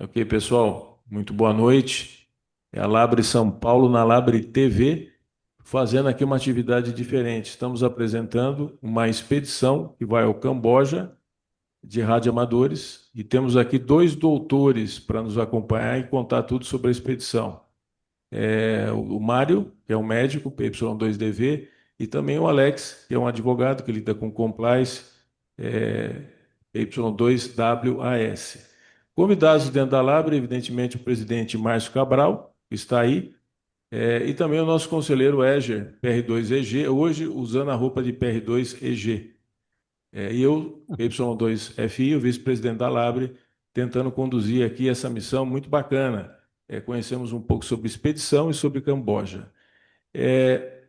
Ok, pessoal, muito boa noite. É a Labre São Paulo na Labre TV, fazendo aqui uma atividade diferente. Estamos apresentando uma expedição que vai ao Camboja de radioamadores e temos aqui dois doutores para nos acompanhar e contar tudo sobre a expedição. O Mário, que é um médico, PY2DV, e também o Alex, que é um advogado que lida com compliance, é, PY2WAS. Convidados dentro da Labre, evidentemente, o presidente Márcio Cabral, que está aí, e também o nosso conselheiro Éger, PR2EG, hoje usando a roupa de PR2EG. E eu, Y2FI, o vice-presidente da Labre, tentando conduzir aqui essa missão muito bacana. Conhecemos um pouco sobre expedição e sobre Camboja. É,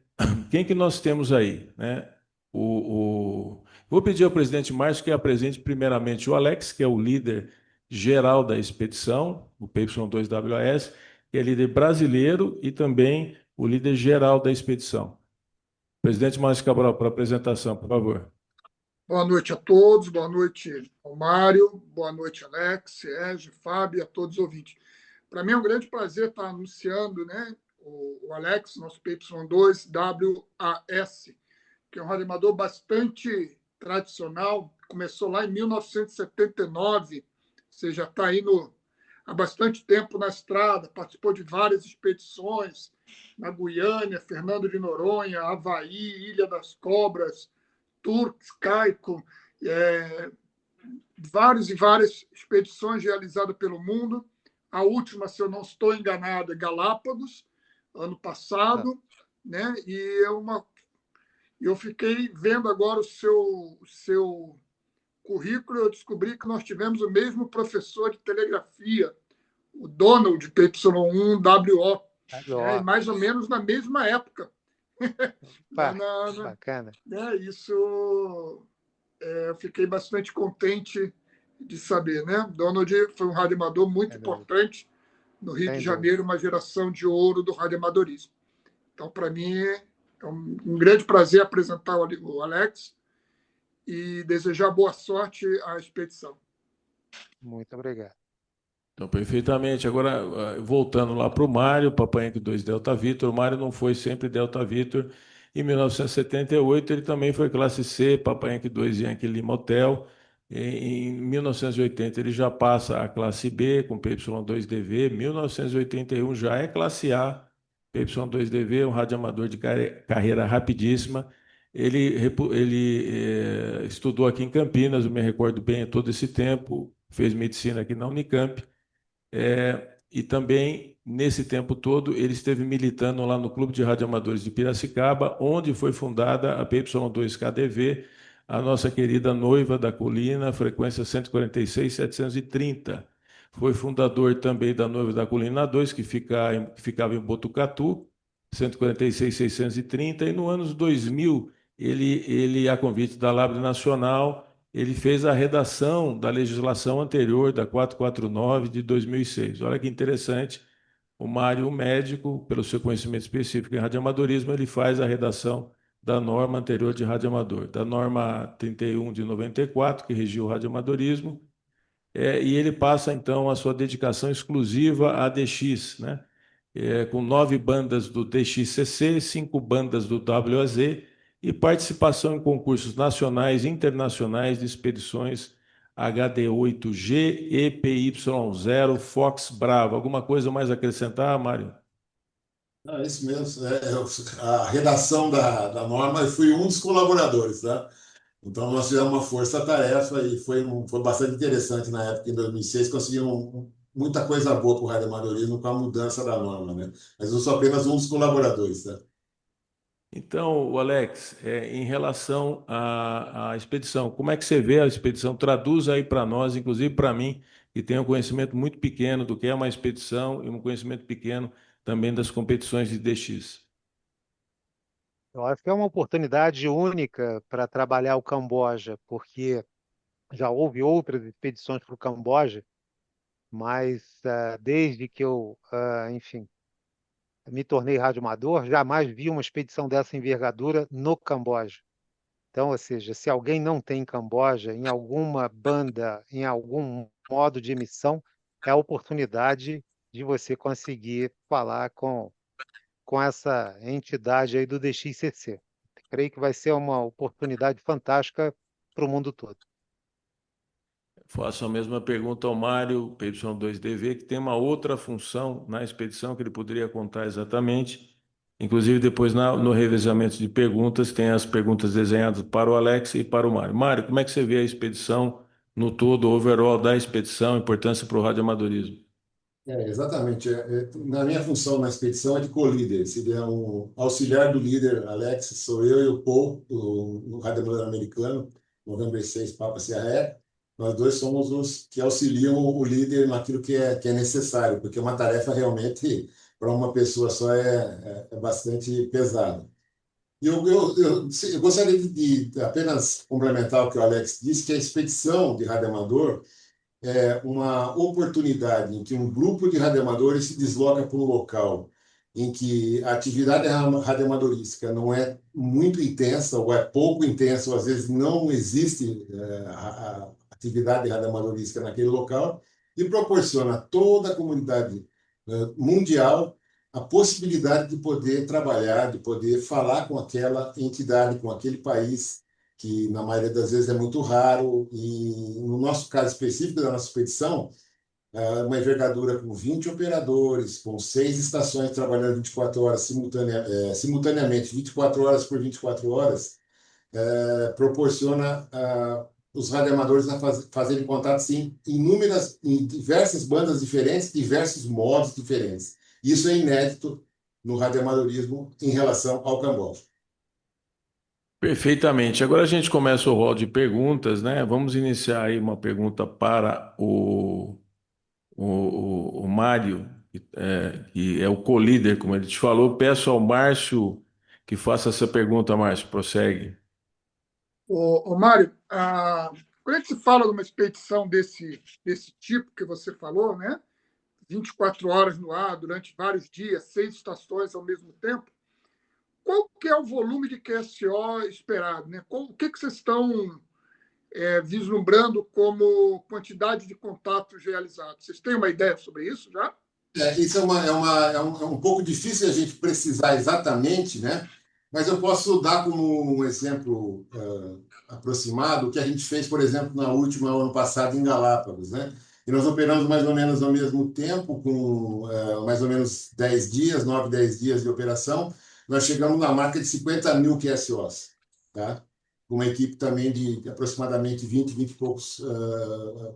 quem que nós temos aí, né? Vou pedir ao presidente Márcio que apresente primeiramente o Alex, que é o líder geral da expedição, o PY2WS, que é líder brasileiro e também o líder geral da expedição. Presidente Márcio Cabral, para a apresentação, por favor. Boa noite a todos, boa noite ao Mário, boa noite, Alex, Sérgio, Fábio e a todos os ouvintes. Para mim é um grande prazer estar anunciando, né, o Alex, nosso PY2WAS, que é um radioamador bastante tradicional, começou lá em 1979, ou seja, está aí há bastante tempo na estrada, participou de várias expedições na Guiânia, Fernando de Noronha, Havaí, Ilha das Cobras, Turks, Caicos, várias e várias expedições realizadas pelo mundo. A última, se eu não estou enganado, é Galápagos, ano passado, né? Eu fiquei vendo agora o seu currículo, eu descobri que nós tivemos o mesmo professor de telegrafia, o Donald PY1WO, né? E mais ou menos na mesma época. Opa, bacana. Né? Isso eu fiquei bastante contente de saber, né? Donald foi um radioamador muito importante no Rio de Janeiro, uma geração de ouro do radioamadorismo. Então, para mim, é um grande prazer apresentar o Alex e desejar boa sorte à expedição. Muito obrigado. Então, perfeitamente. Agora, voltando lá para o Mário, Papai Yankee 2 Delta Vitor, o Mário não foi sempre Delta Vitor. Em 1978, ele também foi classe C, Papai Yankee 2 Yankee Lima Hotel. Em 1980, ele já passa a classe B com PY2DV. 1981 já é classe A, PY2DV, um radioamador de carreira rapidíssima. Ele estudou aqui em Campinas, eu me recordo bem, todo esse tempo, fez medicina aqui na Unicamp. E também, nesse tempo todo, ele esteve militando lá no Clube de Radioamadores de Piracicaba, onde foi fundada a PY2KDV, a nossa querida noiva da colina, frequência 146.730. Foi fundador também da Noiva da Colina 2, que ficava em Botucatu, 146.630, e no ano 2000, a convite da Labre Nacional, ele fez a redação da legislação anterior, da 449 de 2006. Olha que interessante, o Mário, médico, pelo seu conhecimento específico em radioamadorismo, ele faz a redação da norma anterior de radioamador, da norma 31 de 94, que regiu o radioamadorismo, e ele passa, então, a sua dedicação exclusiva à DX, né? Com 9 bandas do DXCC, 5 bandas do WAZ e participação em concursos nacionais e internacionais de expedições HD8G, EPY0, Fox Bravo. Alguma coisa mais a acrescentar, Mário? É isso mesmo. A redação da norma, eu fui um dos colaboradores, tá? Então, nós fizemos uma força-tarefa e foi bastante interessante na época, em 2006, conseguimos muita coisa boa para o radioamadorismo com a mudança da norma, né? Mas eu sou apenas um dos colaboradores, tá? Então, o Alex, em relação à expedição, como é que você vê a expedição? Traduz aí para nós, inclusive para mim, que tenho um conhecimento muito pequeno do que é uma expedição e um conhecimento pequeno também das competições de DX. Eu acho que é uma oportunidade única para trabalhar o Camboja, porque já houve outras expedições para o Camboja, mas desde que eu, enfim, me tornei radioamador, jamais vi uma expedição dessa envergadura no Camboja. Então, ou seja, se alguém não tem Camboja, em alguma banda, em algum modo de emissão, é a oportunidade de você conseguir falar com essa entidade aí do DXCC. Creio que vai ser uma oportunidade fantástica para o mundo todo. Faço a mesma pergunta ao Mário, PY2DV, que tem uma outra função na expedição que ele poderia contar exatamente. Inclusive, depois no revezamento de perguntas, tem as perguntas desenhadas para o Alex e para o Mário. Mário, como é que você vê a expedição no todo, o overall da expedição, importância para o radioamadorismo? Exatamente. Na minha função na expedição é de co-líder, seria um auxiliar do líder, Alex, sou eu e o Paul, o radioamador americano, November 6, Papa Sierra. Nós dois somos os que auxiliam o líder naquilo que é necessário, porque uma tarefa realmente, para uma pessoa só, é bastante pesada. E eu gostaria de apenas complementar o que o Alex disse, que a expedição de radioamador uma oportunidade em que um grupo de radioamadores se desloca para um local em que a atividade radioamadorística não é muito intensa, ou é pouco intensa, ou às vezes não existe a atividade radioamadorística naquele local, e proporciona a toda a comunidade mundial a possibilidade de poder trabalhar, de poder falar com aquela entidade, com aquele país que na maioria das vezes é muito raro, e no nosso caso específico da nossa expedição, uma envergadura com 20 operadores, com 6 estações trabalhando 24 horas simultaneamente, 24 horas por 24 horas, proporciona os radioamadores a fazerem contato sim, em diversas bandas diferentes, diversos modos diferentes. Isso é inédito no radioamadorismo em relação ao Camboja. Perfeitamente. Agora a gente começa o rol de perguntas, né? Vamos iniciar aí uma pergunta para o Mário, que é o co-líder, como ele te falou. Peço ao Márcio que faça essa pergunta, Márcio. Prossegue. Mário, quando a gente fala de uma expedição desse tipo que você falou, né? 24 horas no ar, durante vários dias, 6 estações ao mesmo tempo, qual que é o volume de QSO esperado? Né? O que vocês estão vislumbrando como quantidade de contatos realizados? Vocês têm uma ideia sobre isso já? Isso é um pouco difícil a gente precisar exatamente, né? Mas eu posso dar como um exemplo aproximado o que a gente fez, por exemplo, na última ano passado em Galápagos, né? E nós operamos mais ou menos ao mesmo tempo, com mais ou menos 10 dias, 9, 10 dias de operação. Nós chegamos na marca de 50 mil QSOs, tá? Com uma equipe também de aproximadamente 20, 20 e poucos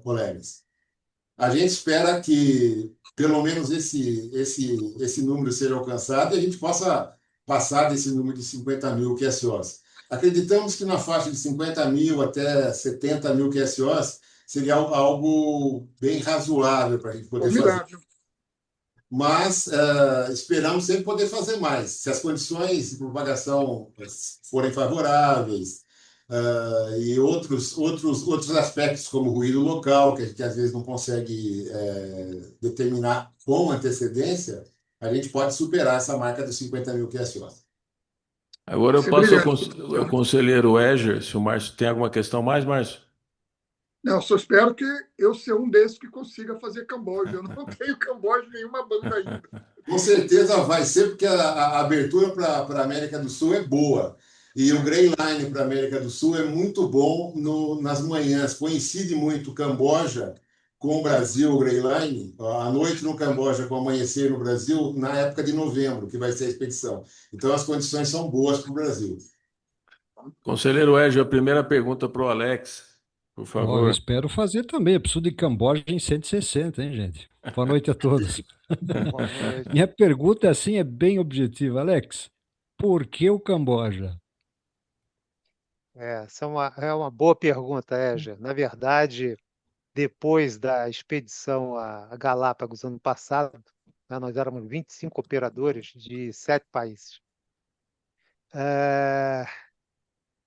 colegas. A gente espera que pelo menos esse número seja alcançado e a gente possa passar desse número de 50 mil QSOs. Acreditamos que na faixa de 50 mil até 70 mil QSOs seria algo bem razoável para a gente poder fazer. Formidável. Mas esperamos sempre poder fazer mais. Se as condições de propagação forem favoráveis, e outros aspectos, como ruído local, que a gente às vezes não consegue determinar com antecedência, a gente pode superar essa marca dos 50 mil QSOs. Agora eu Isso é passo brilhante. ao conselheiro Eger, se o Márcio tem alguma questão mais, Márcio? Não, só espero que eu seja um desses que consiga fazer Camboja. Eu não tenho Camboja em nenhuma banda ainda. Com certeza vai ser, porque a abertura para a América do Sul é boa. E o Grey Line para a América do Sul é muito bom nas manhãs. Coincide muito Camboja com o Brasil, o Grey Line, à noite no Camboja com o amanhecer no Brasil, na época de novembro, que vai ser a expedição. Então as condições são boas para o Brasil. Conselheiro Eger, a primeira pergunta para o Alex, por Ó, eu favor. espero fazer também. Eu preciso de Camboja em 160, hein, gente? Boa noite a todos. Boa noite. Minha pergunta assim é bem objetiva, Alex. Por que o Camboja? Essa é uma boa pergunta, Éger. Na verdade, depois da expedição a Galápagos ano passado, né, nós éramos 25 operadores de 7 países.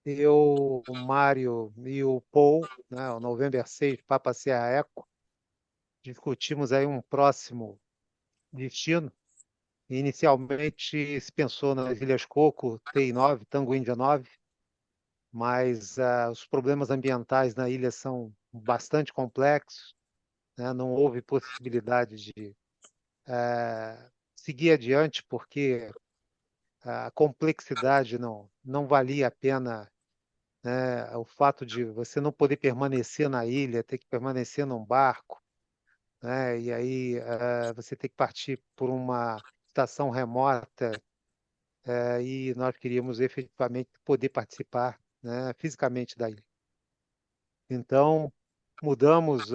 Eu, o Mário e o Paul, né, o November 6, Papa Serra Eco, discutimos aí um próximo destino. Inicialmente se pensou nas Ilhas Coco, TI-9, Tango Índia 9, mas os problemas ambientais na ilha são bastante complexos né? Não houve possibilidade de seguir adiante, porque a complexidade não valia a pena, né? O fato de você não poder permanecer na ilha, ter que permanecer num barco, né? E aí você ter que partir por uma estação remota, e nós queríamos efetivamente poder participar, né, fisicamente da ilha. Então, mudamos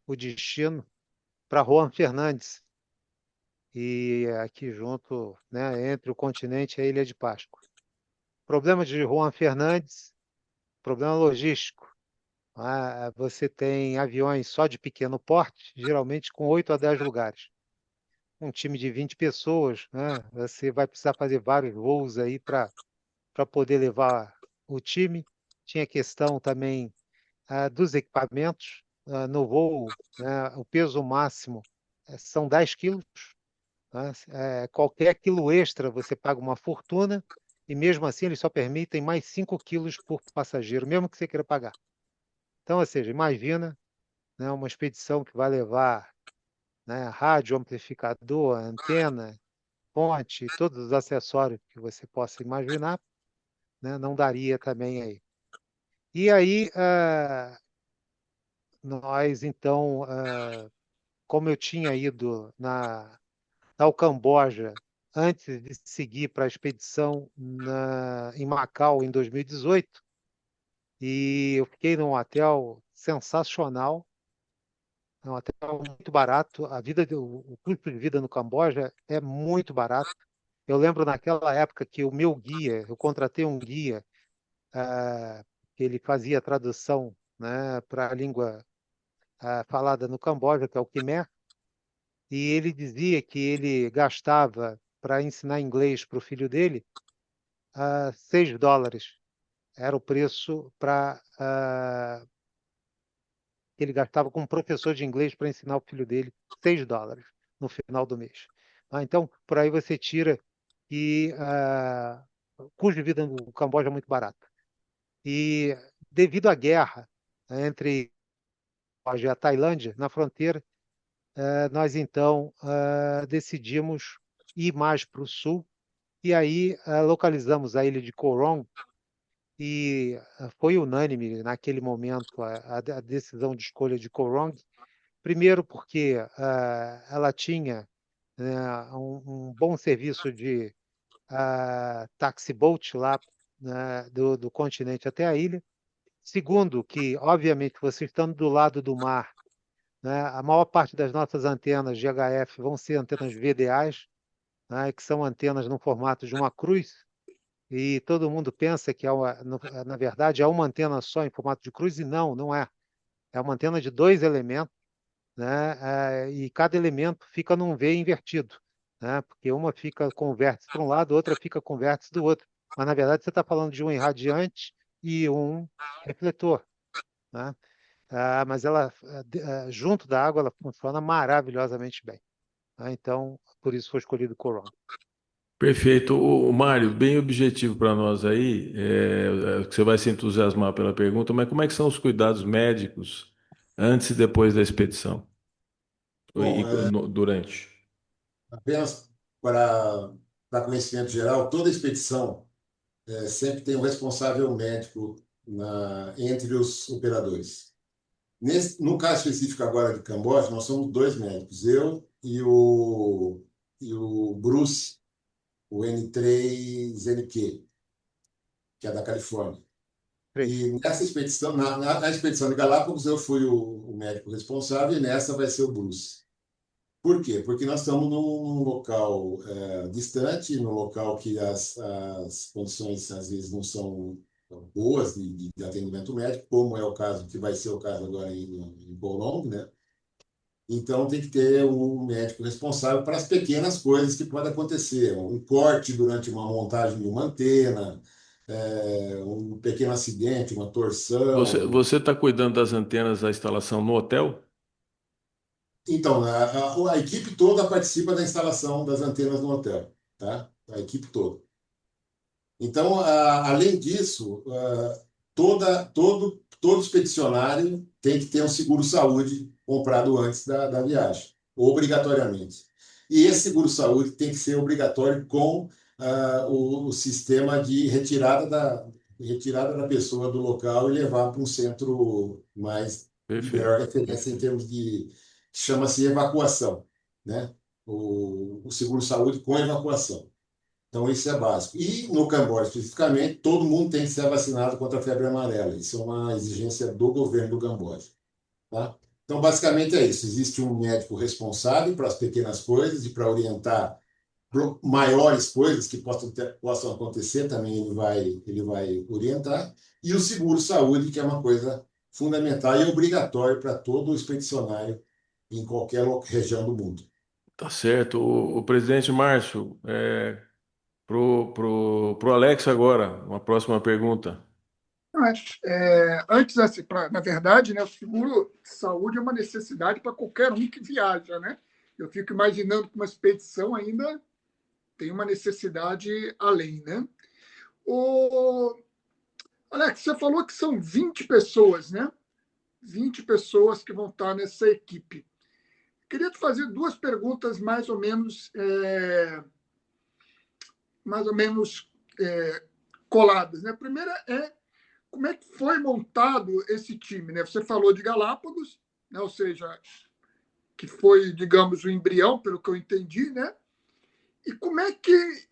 o destino para Juan Fernandes, e aqui junto, né, entre o continente e a Ilha de Páscoa. Problema de Juan Fernandes, problema logístico. Você tem aviões só de pequeno porte, geralmente com 8 a 10 lugares. Um time de 20 pessoas, né, você vai precisar fazer vários voos aí para poder levar o time. Tinha questão também dos equipamentos. No voo, né, o peso máximo são 10 quilos. Né? Qualquer quilo extra você paga uma fortuna, e mesmo assim eles só permitem mais 5 quilos por passageiro, mesmo que você queira pagar. Então, ou seja, imagina, né, uma expedição que vai levar, né, rádio, amplificador, antena, ponte, todos os acessórios que você possa imaginar, né, não daria também aí. E aí, nós então, como eu tinha ido ao Camboja antes de seguir para a expedição em Macau em 2018, e eu fiquei num hotel sensacional, um hotel muito barato. O custo de vida no Camboja é muito barato. Eu lembro naquela época que o meu guia, eu contratei um guia, que ele fazia tradução, né, para a língua falada no Camboja, que é o Khmer, e ele dizia que ele gastava para ensinar inglês para o filho dele $6. Era o preço que ele gastava como professor de inglês para ensinar o filho dele, $6 no final do mês. Então, por aí você tira que o custo de vida no Camboja é muito barato. E devido à guerra, né, entre a Tailândia, na fronteira, nós então decidimos ir mais para o sul, e aí localizamos a ilha de Koh Rong, e foi unânime naquele momento a decisão de escolha de Koh Rong. Primeiro porque ela tinha, né, um bom serviço de taxi boat lá, né, do continente até a ilha. Segundo, que obviamente você estando do lado do mar, né, a maior parte das nossas antenas de HF vão ser antenas VDAs, né, que são antenas no formato de uma cruz, e todo mundo pensa que na verdade é uma antena só em formato de cruz, e não é. É uma antena de 2 elementos, né, e cada elemento fica num V invertido, né, porque uma fica com vértice para um lado, outra fica com vértice do outro. Mas, na verdade, você está falando de um irradiante e um refletor, né? Mas ela, junto da água, ela funciona maravilhosamente bem, né? Então, por isso foi escolhido o Coron. Perfeito. O Mário, bem objetivo para nós aí, que você vai se entusiasmar pela pergunta, mas como é que são os cuidados médicos antes e depois da expedição? Bom, Durante? apenas para conhecimento geral, toda expedição sempre tem um responsável médico entre os operadores. No caso específico agora de Camboja, nós somos dois médicos, eu e o Bruce, o N3NQ, que é da Califórnia. Três. E nessa expedição, na expedição de Galápagos, eu fui o médico responsável, e nessa vai ser o Bruce. Por quê? Porque nós estamos num local distante, num local que as condições às vezes não são boas de atendimento médico, como é o caso, que vai ser o caso agora em Bolong, né? Então tem que ter um médico responsável para as pequenas coisas que podem acontecer, um corte durante uma montagem de uma antena, um pequeno acidente, uma torção. Você está cuidando das antenas da instalação no hotel? Então, a equipe toda participa da instalação das antenas no hotel, tá? A equipe toda. Então, além disso, todo expedicionário tem que ter um seguro-saúde comprado antes da viagem, obrigatoriamente. E esse seguro-saúde tem que ser obrigatório com o sistema de retirada da pessoa do local e levar para um centro de Perfeito. melhor referência em termos chama-se evacuação, né? O seguro-saúde com evacuação. Então, isso é básico. E no Camboja, especificamente, todo mundo tem que ser vacinado contra a febre amarela. Isso é uma exigência do governo do Camboja. Tá? Então, basicamente é isso. Existe um médico responsável para as pequenas coisas e para orientar maiores coisas que possam acontecer, também ele vai orientar. E o seguro-saúde, que é uma coisa fundamental e obrigatória para todo expedicionário em qualquer região do mundo. Tá certo. O presidente Márcio, pro Alex agora, uma próxima pergunta. Mas, antes, assim, na verdade, né, o seguro de saúde é uma necessidade para qualquer um que viaja, né? Eu fico imaginando que uma expedição ainda tem uma necessidade além, né? O Alex, você falou que são 20 pessoas, né? 20 pessoas que vão estar nessa equipe. Queria te fazer duas perguntas mais ou menos coladas, né? A primeira é como é que foi montado esse time, né? Você falou de Galápagos, né? Ou seja, que foi, digamos, o embrião, pelo que eu entendi, né? E como é que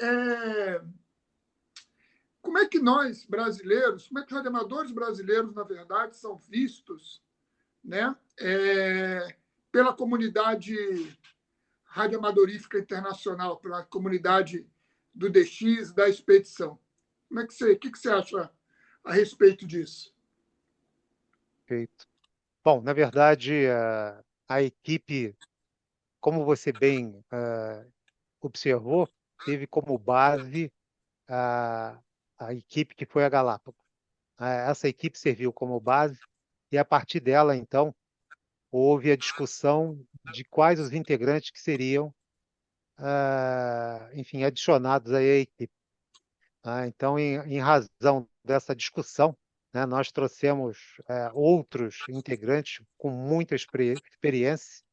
nós brasileiros, como é que os radioamadores brasileiros, na verdade, são vistos, né? Pela comunidade radioamadorífica internacional, pela comunidade do DX, da expedição. O que você acha a respeito disso? Perfeito. Bom, na verdade, a equipe, como você bem observou, teve como base a, a equipe que foi a Galápagos. Essa equipe serviu como base e, a partir dela, então, houve a discussão de quais os integrantes que seriam, enfim, adicionados aí à equipe. Então, em razão dessa discussão, né, nós trouxemos outros integrantes com muita experiência,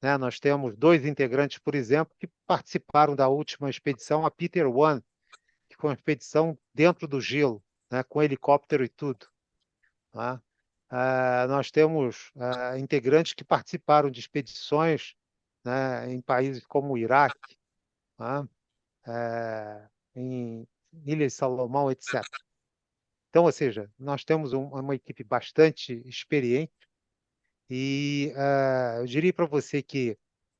né? Nós temos dois integrantes, por exemplo, que participaram da última expedição, a Peter One, que foi uma expedição dentro do gelo, né, com helicóptero e tudo. Tá? Nós temos integrantes que participaram de expedições, né, em países como o Iraque, tá? Em Ilhas Salomão, etc. Então, ou seja, nós temos uma equipe bastante experiente e eu diria para você que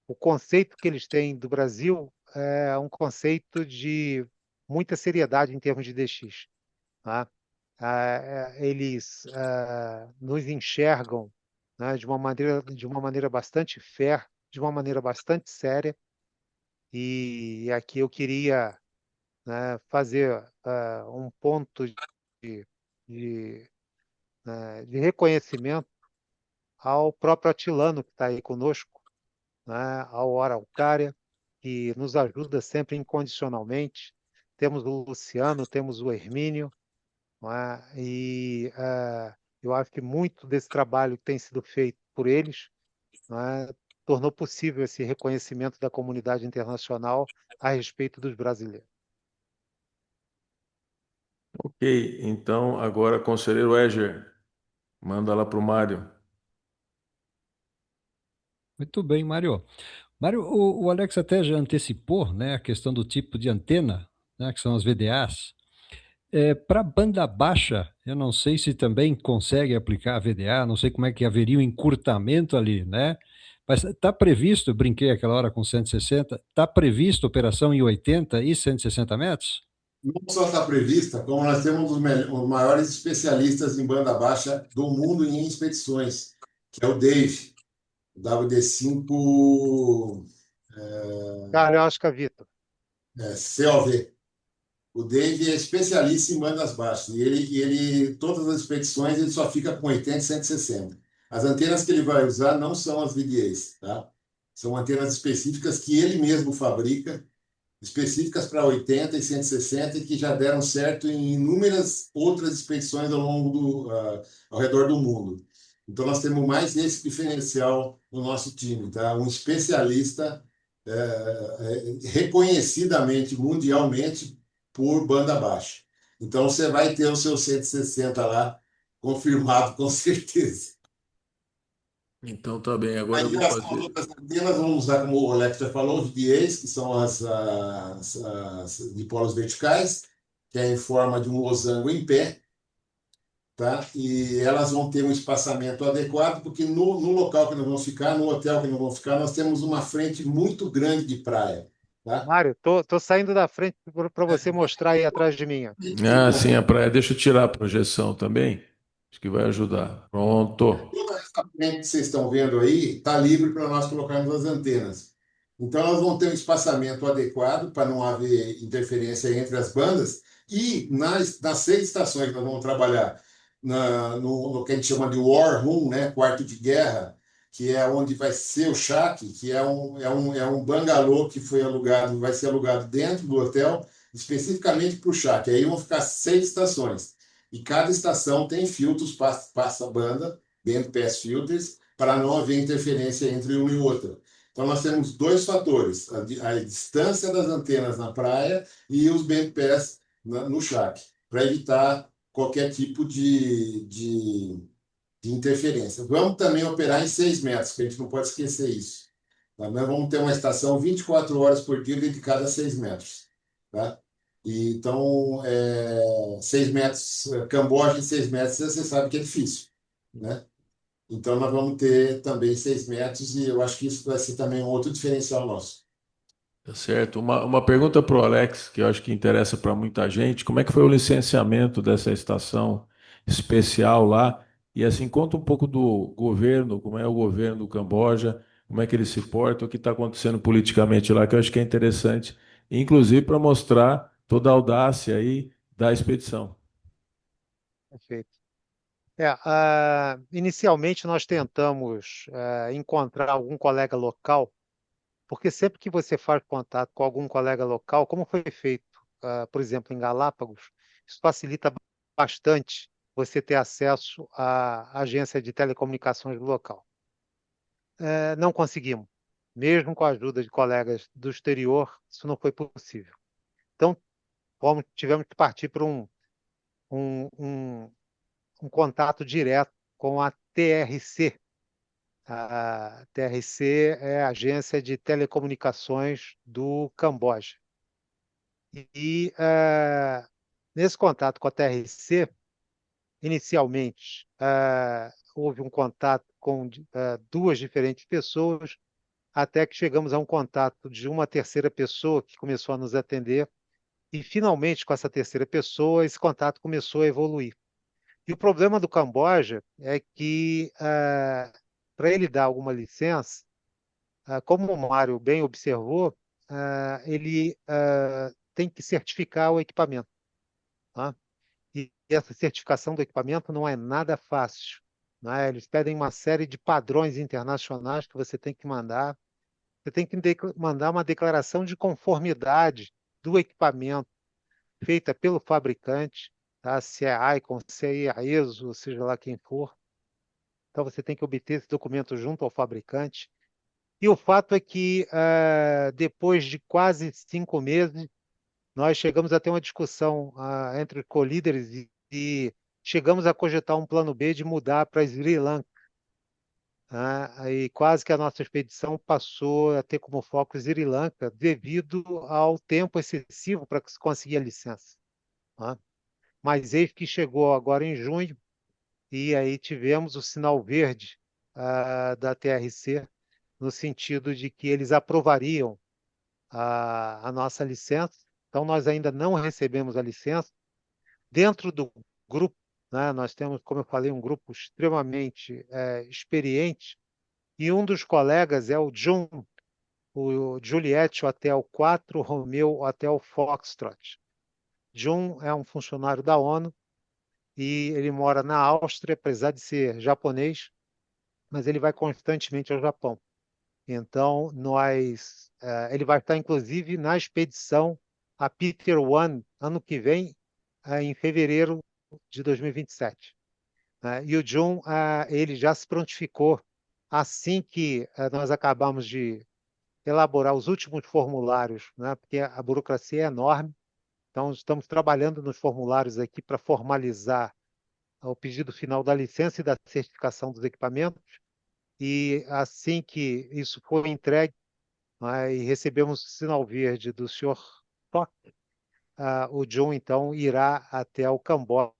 o conceito que eles têm do Brasil é um conceito de muita seriedade em termos de DX. Tá? Eles nos enxergam, né, de uma maneira bastante fair, de uma maneira bastante séria, e aqui eu queria, né, fazer um ponto de, de reconhecimento ao próprio Atilano, que está aí conosco, né, ao Araucária, que nos ajuda sempre incondicionalmente. Temos o Luciano, temos o Hermínio, não é? E eu acho que muito desse trabalho que tem sido feito por eles, não é, tornou possível esse reconhecimento da comunidade internacional a respeito dos brasileiros. Ok, então agora, conselheiro Eger, manda lá para o Mário. Muito bem, Mário. Mário, o Alex até já antecipou, né, a questão do tipo de antena, né, que são as VDAs. Para banda baixa, eu não sei se também consegue aplicar a VDA, não sei como é que haveria um encurtamento ali, né? Mas está previsto, eu brinquei aquela hora com 160, está previsto operação em 80 e 160 metros? Não só está prevista, como nós temos os maiores especialistas em banda baixa do mundo em expedições, que é o Dave, o WD5 Carioca, Vitor. COV. O Dave é especialista em bandas baixas todas as expedições, ele só fica com 80 e 160. As antenas que ele vai usar não são as VDAs, tá? São antenas específicas que ele mesmo fabrica, específicas para 80 e 160 e que já deram certo em inúmeras outras expedições ao redor do mundo. Então, nós temos mais esse diferencial no nosso time, tá? Um especialista reconhecidamente, mundialmente, por banda baixa. Então, você vai ter o seu 160 lá, confirmado com certeza. Então tá bem, agora Em eu vou relação às fazer. outras antenas, vamos usar, como o Alex já falou, os DAs, que são as dipolos verticais, que é em forma de um losango em pé, tá? E elas vão ter um espaçamento adequado, porque no local que nós vamos ficar, no hotel que nós vamos ficar, nós temos uma frente muito grande de praia, tá? Mário, tô saindo da frente para você mostrar aí atrás de mim. Ó. Ah, sim, a praia. Deixa eu tirar a projeção também. Acho que vai ajudar. Pronto. Toda essa frente que vocês estão vendo aí está livre para nós colocarmos as antenas. Então, elas vão ter um espaçamento adequado para não haver interferência entre as bandas. E nas 6 estações que nós vamos trabalhar, no que a gente chama de War Room, né, quarto de guerra, que é onde vai ser o shack, que é um bangalô que foi alugado, vai ser alugado dentro do hotel, especificamente para o shack. Aí vão ficar 6 estações. E cada estação tem filtros passa-banda, band pass filters, para não haver interferência entre uma e outra. Então, nós temos 2 fatores: a distância das antenas na praia e os band pass no shack, para evitar qualquer tipo de interferência. Vamos também operar em 6 metros, que a gente não pode esquecer isso. Tá? Nós vamos ter uma estação 24 horas por dia dedicada a 6 metros. Tá? E, então, 6 metros, Camboja em 6 metros, você sabe que é difícil. Né? Então, nós vamos ter também 6 metros e eu acho que isso vai ser também um outro diferencial nosso. Tá certo. Uma pergunta para o Alex, que eu acho que interessa para muita gente. Como é que foi o licenciamento dessa estação especial lá? E assim, conta um pouco do governo, como é o governo do Camboja, como é que ele se porta, o que está acontecendo politicamente lá, que eu acho que é interessante, inclusive para mostrar toda a audácia aí da expedição. Perfeito. Inicialmente nós tentamos encontrar algum colega local, porque sempre que você faz contato com algum colega local, como foi feito, por exemplo, em Galápagos, isso facilita bastante você ter acesso à agência de telecomunicações do local. Não conseguimos. Mesmo com a ajuda de colegas do exterior, isso não foi possível. Então, tivemos que partir para um, um, um contato direto com a TRC. A TRC é a Agência de Telecomunicações do Camboja. Nesse contato com a TRC, inicialmente, houve um contato com 2 diferentes pessoas, até que chegamos a um contato de uma terceira pessoa que começou a nos atender, e finalmente, com essa terceira pessoa, esse contato começou a evoluir. E o problema do Camboja é que, para ele dar alguma licença, como o Mário bem observou, ele tem que certificar o equipamento. Tá? E essa certificação do equipamento não é nada fácil. Né? Eles pedem uma série de padrões internacionais que você tem que mandar. Você tem que mandar uma declaração de conformidade do equipamento feita pelo fabricante, tá? Se é Icon, se é ISO, seja lá quem for. Então você tem que obter esse documento junto ao fabricante. E o fato é que, depois de quase 5 meses, nós chegamos a ter uma discussão entre colíderes e chegamos a cogitar um plano B de mudar para Sri Lanka. Aí quase que a nossa expedição passou a ter como foco Sri Lanka devido ao tempo excessivo para se conseguir a licença. Tá? Mas eis que chegou agora em junho e aí tivemos o sinal verde da TRC, no sentido de que eles aprovariam a nossa licença. Então, nós ainda não recebemos a licença. Dentro do grupo, né, nós temos, como eu falei, um grupo extremamente experiente, e um dos colegas é o John, o Juliette Hotel 4, Romeo Hotel Foxtrot. John é um funcionário da ONU e ele mora na Áustria, apesar de ser japonês, mas ele vai constantemente ao Japão. Então, ele vai estar, inclusive, na expedição a Peter One, ano que vem, em fevereiro de 2027. né? E o Jun, ele já se prontificou assim que nós acabamos de elaborar os últimos formulários, né? Porque a burocracia é enorme. Então, estamos trabalhando nos formulários aqui para formalizar o pedido final da licença e da certificação dos equipamentos. E assim que isso for entregue, né, e recebemos o sinal verde do senhor Toque, o John, então, irá até o Camboja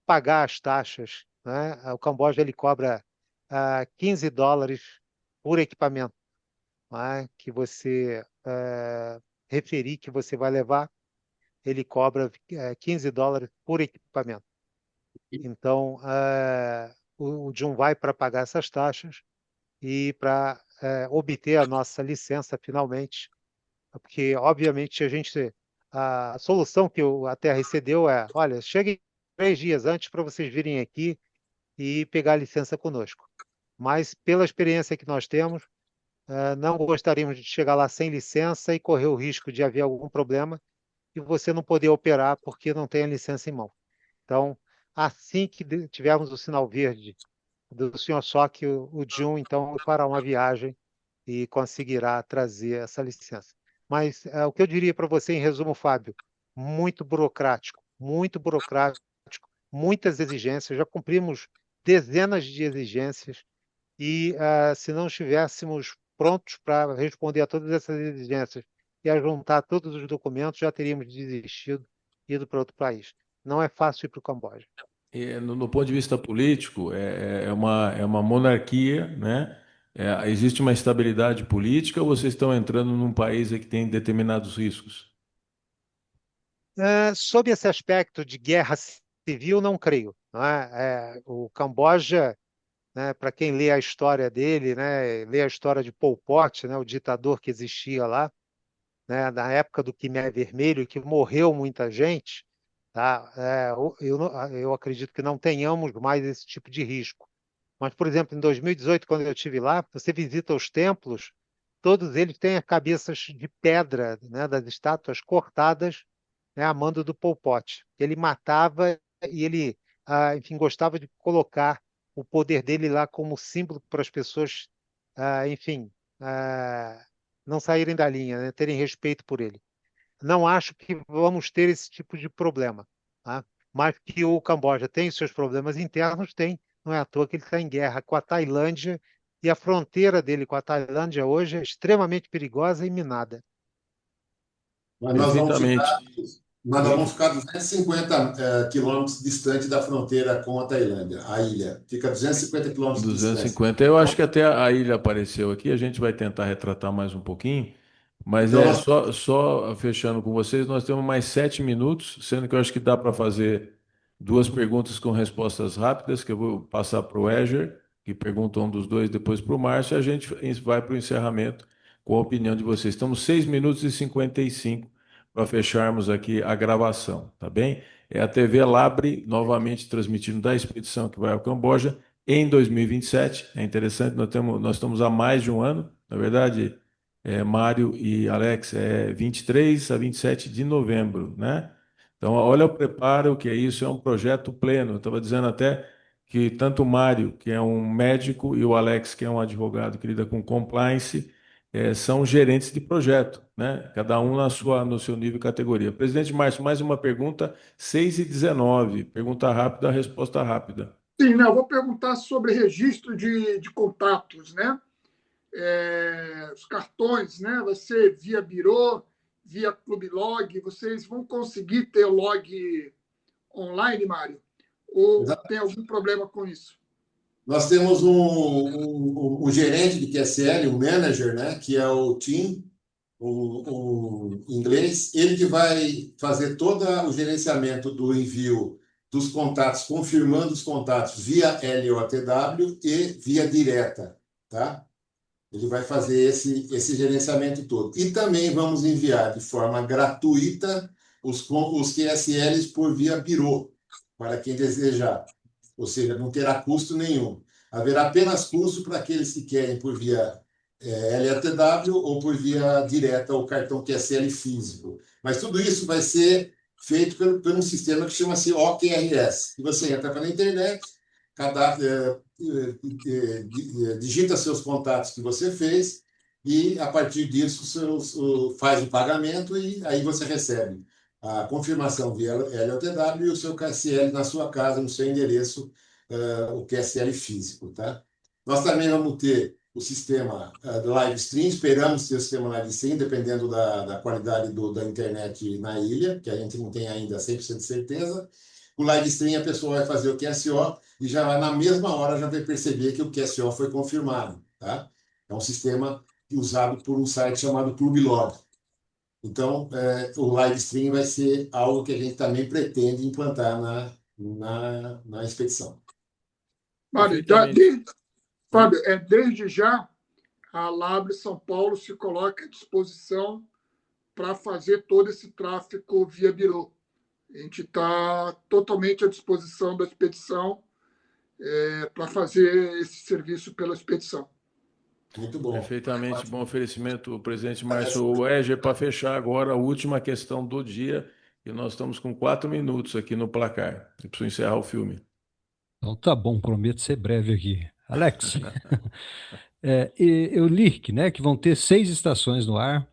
pagar as taxas, né? O Camboja ele cobra $15 por equipamento, né? Que você referir que você vai levar, ele cobra $15 por equipamento. Então, o John vai para pagar essas taxas e para obter a nossa licença finalmente, porque, obviamente, a solução que a Terra cedeu é, olha, cheguem 3 dias antes para vocês virem aqui e pegar a licença conosco. Mas, pela experiência que nós temos, não gostaríamos de chegar lá sem licença e correr o risco de haver algum problema e você não poder operar porque não tem a licença em mão. Então, assim que tivermos o sinal verde do senhor Sock, o Jun, então, fará uma viagem e conseguirá trazer essa licença. Mas o que eu diria para você, em resumo, Fábio, muito burocrático, muitas exigências, já cumprimos dezenas de exigências e se não estivéssemos prontos para responder a todas essas exigências e a juntar todos os documentos, já teríamos desistido e ido para outro país. Não é fácil ir para o Camboja. No ponto de vista político, é uma monarquia, né? Existe uma estabilidade política ou vocês estão entrando num país aí que tem determinados riscos? Sob esse aspecto de guerra civil, não creio. Não é? O Camboja, né, para quem lê a história dele, né, lê a história de Pol Pot, né, o ditador que existia lá, né, na época do Khmer Vermelho, que morreu muita gente, tá? Eu acredito que não tenhamos mais esse tipo de risco. Mas, por exemplo, em 2018, quando eu estive lá, você visita os templos, todos eles têm as cabeças de pedra, né, das estátuas cortadas, né, a mando do Pol Pot. Ele matava e ele, enfim, gostava de colocar o poder dele lá como símbolo para as pessoas, enfim, não saírem da linha, né, terem respeito por ele. Não acho que vamos ter esse tipo de problema, tá? Mas que o Camboja tem seus problemas internos, tem. Não é à toa que ele está em guerra com a Tailândia e a fronteira dele com a Tailândia hoje é extremamente perigosa e minada. Mas Perfeitamente. nós vamos ficar 250 quilômetros distante da fronteira com a Tailândia, a ilha. Fica 250 quilômetros de distância. 250. Eu acho que até a ilha apareceu aqui, a gente vai tentar retratar mais um pouquinho, mas Então, nós só fechando com vocês, nós temos mais 7 minutos, sendo que eu acho que dá para fazer duas perguntas com respostas rápidas, que eu vou passar para o Eger, que pergunta um dos dois, depois para o Márcio, e a gente vai para o encerramento com a opinião de vocês. Estamos 6 minutos e 55 para fecharmos aqui a gravação, tá bem? É a TV Labre, novamente transmitindo da expedição que vai ao Camboja, em 2027. É interessante, nós estamos há mais de um ano, na verdade, Mário e Alex, 23 a 27 de novembro, né? Então, olha o preparo que é isso, é um projeto pleno. Eu estava dizendo até que tanto o Mário, que é um médico, e o Alex, que é um advogado que lida com compliance, são gerentes de projeto, né? Cada um no seu nível e categoria. Presidente Márcio, mais uma pergunta, 6h19. Pergunta rápida, resposta rápida. Sim, né? Eu vou perguntar sobre registro de contatos, né? Os cartões, né? Vai ser via Birô, via Clube Log. Vocês vão conseguir ter o log online, Mário? Ou tem algum problema com isso? nós temos um gerente de QSL, um manager, né, que é o Tim, um inglês, ele que vai fazer todo o gerenciamento do envio dos contatos, confirmando os contatos via LOTW e via direta, tá? Ele vai fazer esse gerenciamento todo. E também vamos enviar de forma gratuita os QSLs por via Birô, para quem desejar. Ou seja, não terá custo nenhum. Haverá apenas custo para aqueles que querem por via LATW ou por via direta ou cartão QSL físico. Mas tudo isso vai ser feito por um sistema que chama-se OQRS. E você entra pela internet, digita seus contatos que você fez e, a partir disso, faz o pagamento e aí você recebe a confirmação via LOTW e o seu QSL na sua casa, no seu endereço, o QSL físico, tá? Nós também vamos ter o sistema do live stream, esperamos ter o sistema live stream, dependendo da qualidade da internet na ilha, que a gente não tem ainda 100% de certeza. O live stream, a pessoa vai fazer o QSO e já vai, na mesma hora, já vai perceber que o QSO foi confirmado, tá? É um sistema usado por um site chamado Clube Log. Então, o live stream vai ser algo que a gente também pretende implantar na expedição. Mário, Perfeitamente. Fábio, desde já, a Labre São Paulo se coloca à disposição para fazer todo esse tráfego via birô. A gente está totalmente à disposição da expedição para fazer esse serviço pela expedição. Muito bom. Perfeitamente bom oferecimento, presidente Márcio. Éger, para fechar agora, a última questão do dia, e nós estamos com 4 minutos aqui no placar. Eu preciso encerrar o filme. Então tá bom, prometo ser breve aqui. Alex, eu li que vão ter 6 estações no ar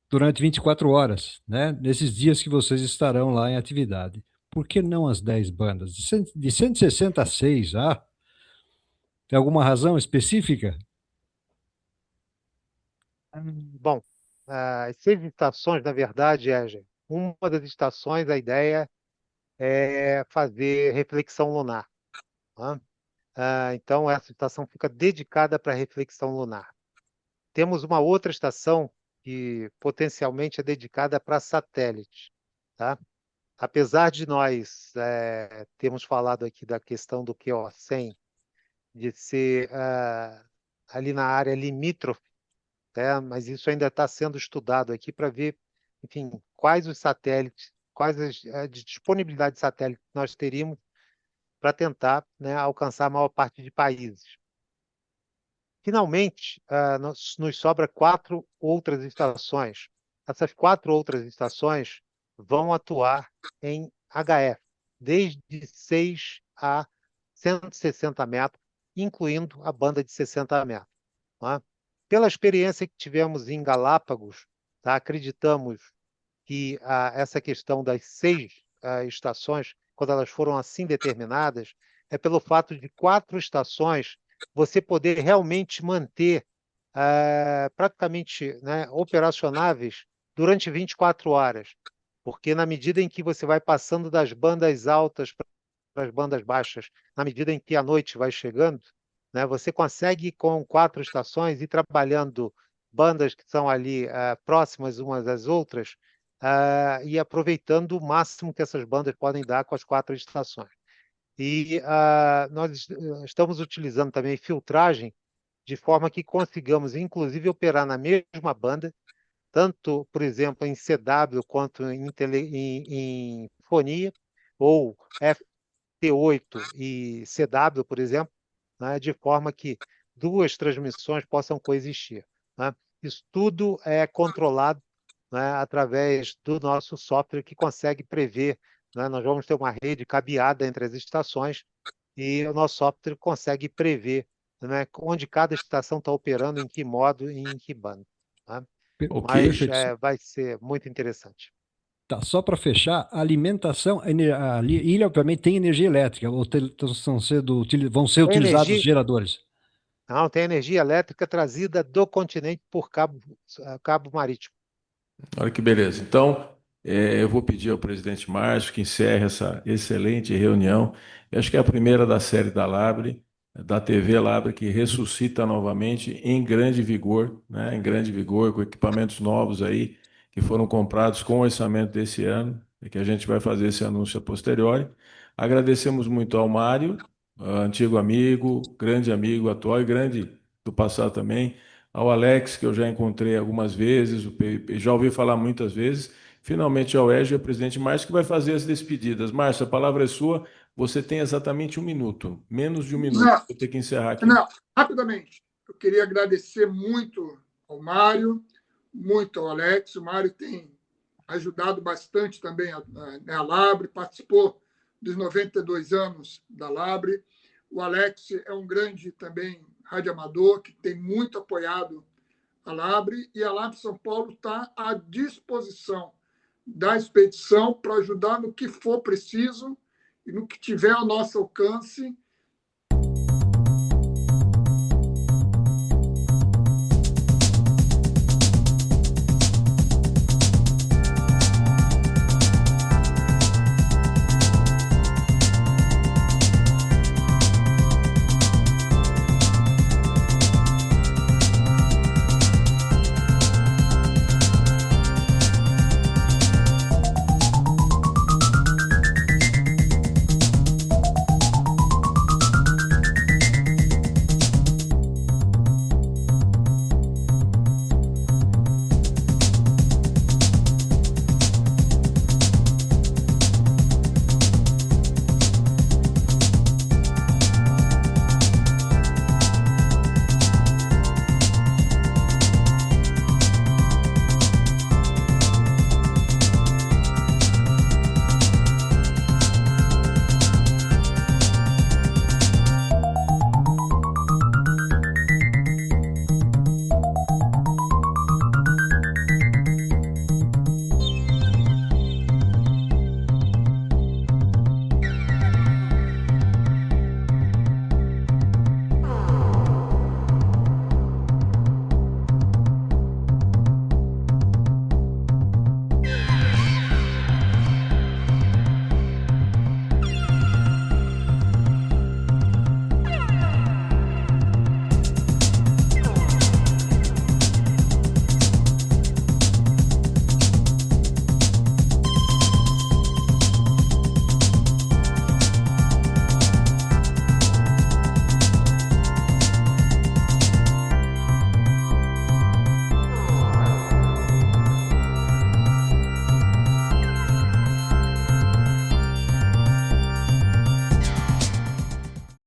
durante 24 horas, né? Nesses dias que vocês estarão lá em atividade. Por que não as 10 bandas? De 160 a 6, tem alguma razão específica? Bom, as 6 estações, na verdade, uma das estações, a ideia é fazer reflexão lunar. Tá? Então, essa estação fica dedicada para reflexão lunar. Temos uma outra estação que potencialmente é dedicada para satélite. Tá? Apesar de nós termos falado aqui da questão do QO100, de ser ali na área limítrofe, mas isso ainda está sendo estudado aqui para ver, enfim, quais os satélites, quais a disponibilidade de satélites nós teríamos para tentar, né, alcançar a maior parte de países. Finalmente, nos sobra 4 outras estações. Essas 4 outras estações vão atuar em HF, desde 6 a 160 metros, incluindo a banda de 60 metros. Tá? Pela experiência que tivemos em Galápagos, tá, acreditamos que essa questão das 6 estações, quando elas foram assim determinadas, é pelo fato de 4 estações você poder realmente manter praticamente, né, operacionáveis durante 24 horas. Porque na medida em que você vai passando das bandas altas para as bandas baixas, na medida em que a noite vai chegando, né, você consegue, com 4 estações, ir trabalhando bandas que são ali próximas umas das outras, e aproveitando o máximo que essas bandas podem dar com as 4 estações. E nós estamos utilizando também filtragem de forma que consigamos, inclusive, operar na mesma banda, tanto, por exemplo, em CW quanto em fonia, ou FT8 e CW, por exemplo, né, de forma que 2 transmissões possam coexistir. Né? Isso tudo é controlado, né, através do nosso software que consegue prever, né? Nós vamos ter uma rede cabeada entre as estações e o nosso software consegue prever, né, onde cada estação está operando, em que modo e em que banda. Tá? Ok. Mas Perfeito. vai ser muito interessante. Tá, só para fechar, a alimentação, a ilha obviamente tem energia elétrica, vão ser Tem utilizados energia, geradores. não, tem energia elétrica trazida do continente por cabo marítimo. Olha que beleza. Então, eu vou pedir ao presidente Márcio que encerre essa excelente reunião. Eu acho que é a primeira da série da Labre, da TV Labre, que ressuscita novamente em grande vigor, né? Em grande vigor, com equipamentos novos aí, que foram comprados com o orçamento desse ano, e que a gente vai fazer esse anúncio a posteriori. Agradecemos muito ao Mário, antigo amigo, grande amigo atual e grande do passado também, ao Alex, que eu já encontrei algumas vezes, já ouvi falar muitas vezes, finalmente ao Éger, presidente Márcio, que vai fazer as despedidas. Márcio, a palavra é sua, você tem exatamente 1 minuto, menos de 1 minuto, Não, vou ter que encerrar aqui. não, rapidamente, eu queria agradecer muito ao Mário, muito ao Alex. O Mário tem ajudado bastante também a Labre, participou dos 92 anos da Labre. O Alex é um grande também radioamador, que tem muito apoiado a Labre, e a Labre São Paulo está à disposição da expedição para ajudar no que for preciso e no que tiver ao nosso alcance